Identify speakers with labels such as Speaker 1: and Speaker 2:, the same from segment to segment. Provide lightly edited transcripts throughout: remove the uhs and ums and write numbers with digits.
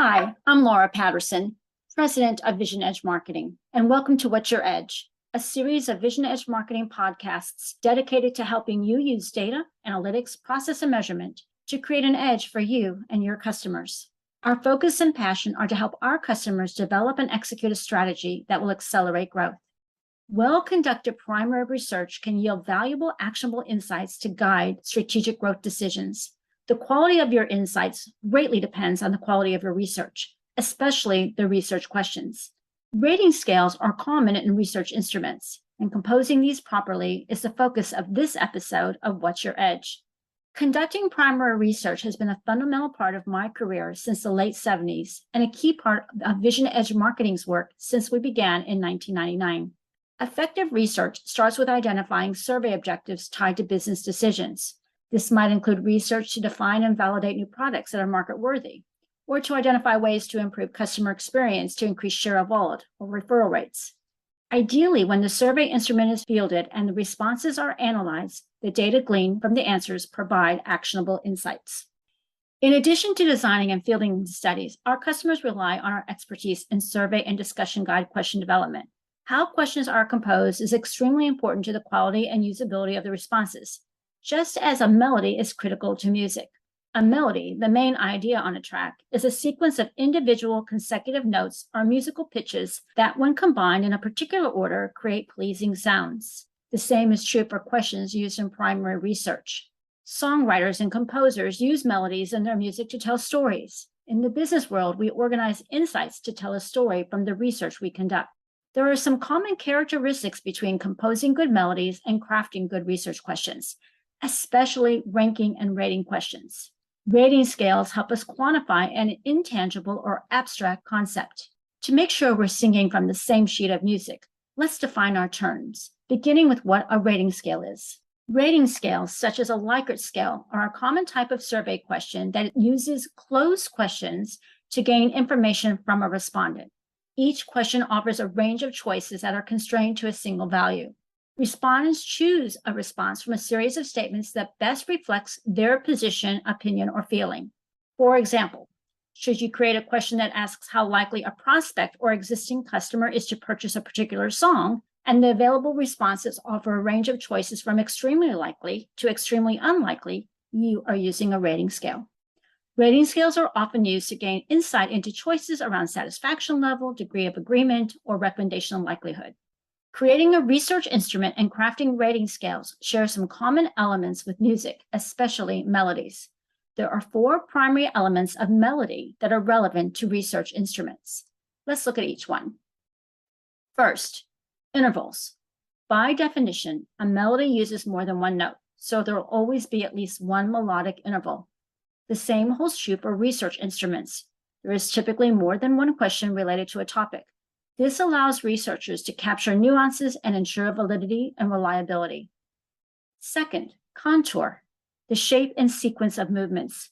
Speaker 1: Hi, I'm Laura Patterson, President of Vision Edge Marketing, and welcome to What's Your Edge, a series of Vision Edge Marketing podcasts dedicated to helping you use data, analytics, process, and measurement to create an edge for you and your customers. Our focus and passion are to help our customers develop and execute a strategy that will accelerate growth. Well-conducted primary research can yield valuable, actionable insights to guide strategic growth decisions. The quality of your insights greatly depends on the quality of your research, especially the research questions. Rating scales are common in research instruments, and composing these properly is the focus of this episode of What's Your Edge. Conducting primary research has been a fundamental part of my career since the late 70s and a key part of Vision Edge Marketing's work since we began in 1999. Effective research starts with identifying survey objectives tied to business decisions. This might include research to define and validate new products that are market-worthy, or to identify ways to improve customer experience to increase share of wallet or referral rates. Ideally, when the survey instrument is fielded and the responses are analyzed, the data gleaned from the answers provide actionable insights. In addition to designing and fielding studies, our customers rely on our expertise in survey and discussion guide question development. How questions are composed is extremely important to the quality and usability of the responses, just as a melody is critical to music. A melody, the main idea on a track, is a sequence of individual consecutive notes or musical pitches that, when combined in a particular order, create pleasing sounds. The same is true for questions used in primary research. Songwriters and composers use melodies in their music to tell stories. In the business world, we organize insights to tell a story from the research we conduct. There are some common characteristics between composing good melodies and crafting good research questions, especially ranking and rating questions. Rating scales help us quantify an intangible or abstract concept. To make sure we're singing from the same sheet of music, let's define our terms, beginning with what a rating scale is. Rating scales, such as a Likert scale, are a common type of survey question that uses closed questions to gain information from a respondent. Each question offers a range of choices that are constrained to a single value. Respondents choose a response from a series of statements that best reflects their position, opinion, or feeling. For example, should you create a question that asks how likely a prospect or existing customer is to purchase a particular song, and the available responses offer a range of choices from extremely likely to extremely unlikely, you are using a rating scale. Rating scales are often used to gain insight into choices around satisfaction level, degree of agreement, or recommendation likelihood. Creating a research instrument and crafting rating scales share some common elements with music, especially melodies. There are 4 primary elements of melody that are relevant to research instruments. Let's look at each one. First, intervals. By definition, a melody uses more than one note, so there will always be at least one melodic interval. The same holds true for research instruments. There is typically more than one question related to a topic. This allows researchers to capture nuances and ensure validity and reliability. Second, contour, the shape and sequence of movements.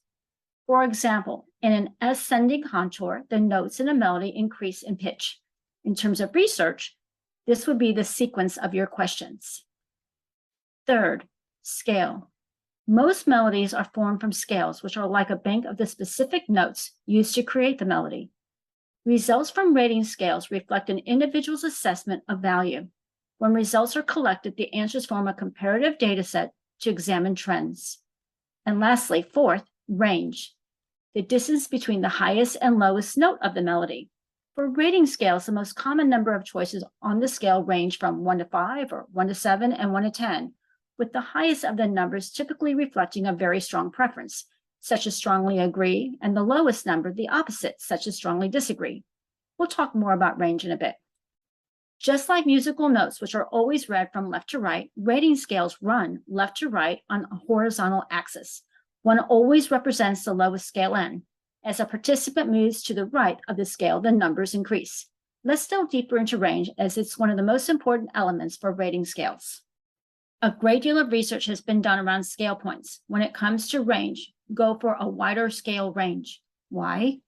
Speaker 1: For example, in an ascending contour, the notes in a melody increase in pitch. In terms of research, this would be the sequence of your questions. Third, scale. Most melodies are formed from scales, which are like a bank of the specific notes used to create the melody. Results from rating scales reflect an individual's assessment of value. When results are collected, the answers form a comparative data set to examine trends. And lastly, fourth, range, the distance between the highest and lowest note of the melody. For rating scales, the most common number of choices on the scale range from 1 to 5 or 1 to 7 and 1 to 10, with the highest of the numbers typically reflecting a very strong preference, such as strongly agree, and the lowest number the opposite, such as strongly disagree. We'll talk more about range in a bit. Just like musical notes, which are always read from left to right, rating scales run left to right on a horizontal axis. One always represents the lowest scale n. As a participant moves to the right of the scale, the numbers increase. Let's delve deeper into range, as it's one of the most important elements for rating scales. A great deal of research has been done around scale points. When it comes to range, go for a wider scale range. Why?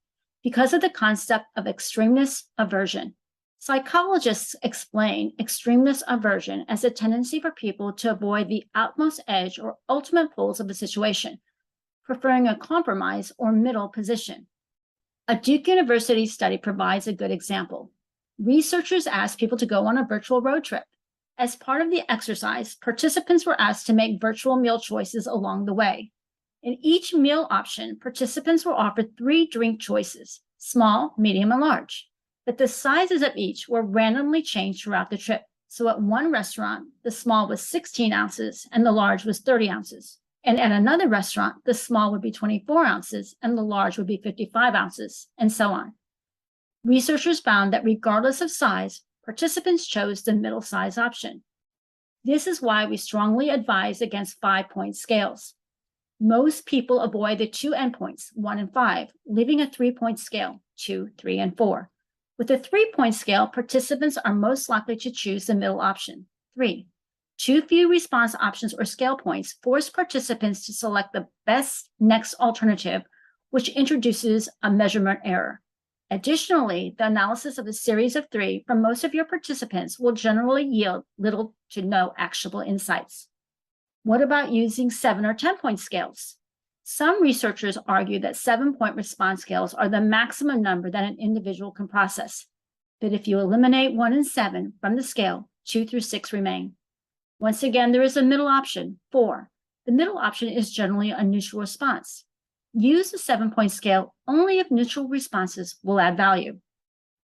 Speaker 1: Because of the concept of extremeness aversion. Psychologists explain extremeness aversion as a tendency for people to avoid the outmost edge or ultimate poles of a situation, preferring a compromise or middle position. A Duke University study provides a good example. Researchers asked people to go on a virtual road trip. As part of the exercise, participants were asked to make virtual meal choices along the way. In each meal option, participants were offered 3 drink choices, small, medium, and large. But the sizes of each were randomly changed throughout the trip. So at one restaurant, the small was 16 ounces and the large was 30 ounces. And at another restaurant, the small would be 24 ounces and the large would be 55 ounces, and so on. Researchers found that regardless of size, participants chose the middle size option. This is why we strongly advise against 5-point scales. Most people avoid the 2 endpoints, 1 and 5, leaving a 3-point scale, 2, 3, and 4. With a 3-point scale, participants are most likely to choose the middle option, 3. Too few response options or scale points force participants to select the best next alternative, which introduces a measurement error. Additionally, the analysis of a series of 3 from most of your participants will generally yield little to no actionable insights. What about using 7 or 10-point scales? Some researchers argue that 7-point response scales are the maximum number that an individual can process. But if you eliminate 1 and 7 from the scale, 2 through 6 remain. Once again, there is a middle option, 4. The middle option is generally a neutral response. Use the 7-point scale only if neutral responses will add value.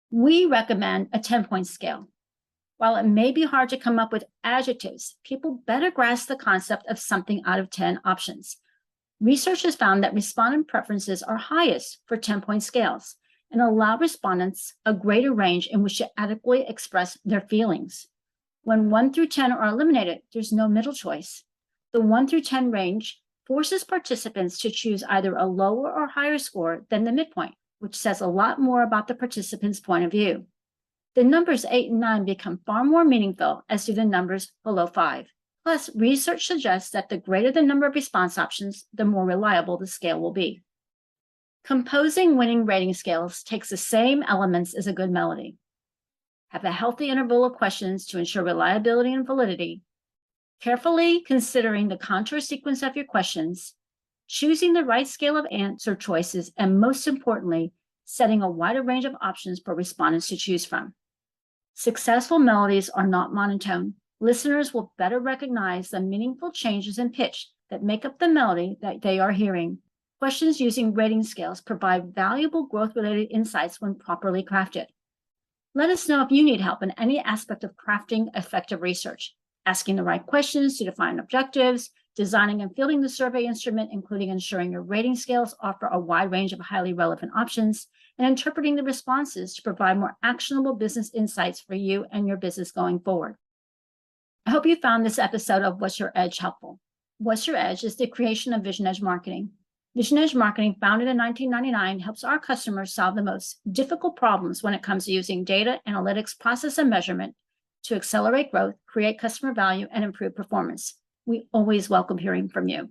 Speaker 1: We recommend a 10-point scale. While it may be hard to come up with adjectives, people better grasp the concept of something out of 10 options. Research has found that respondent preferences are highest for 10-point scales and allow respondents a greater range in which to adequately express their feelings. When 1 through 10 are eliminated, there's no middle choice. The 1 through 10 range forces participants to choose either a lower or higher score than the midpoint, which says a lot more about the participant's point of view. The numbers 8 and 9 become far more meaningful, as do the numbers below 5. Plus, research suggests that the greater the number of response options, the more reliable the scale will be. Composing winning rating scales takes the same elements as a good melody. Have a healthy interval of questions to ensure reliability and validity, carefully considering the contour sequence of your questions, choosing the right scale of answer choices, and most importantly, setting a wider range of options for respondents to choose from. Successful melodies are not monotone. Listeners will better recognize the meaningful changes in pitch that make up the melody that they are hearing. Questions using rating scales provide valuable growth-related insights when properly crafted. Let us know if you need help in any aspect of crafting effective research, asking the right questions to define objectives, designing and fielding the survey instrument, including ensuring your rating scales offer a wide range of highly relevant options, and interpreting the responses to provide more actionable business insights for you and your business going forward. I hope you found this episode of What's Your Edge helpful. What's Your Edge is the creation of Vision Edge Marketing. Vision Edge Marketing, founded in 1999, helps our customers solve the most difficult problems when it comes to using data, analytics, process, and measurement to accelerate growth, create customer value, and improve performance. We always welcome hearing from you.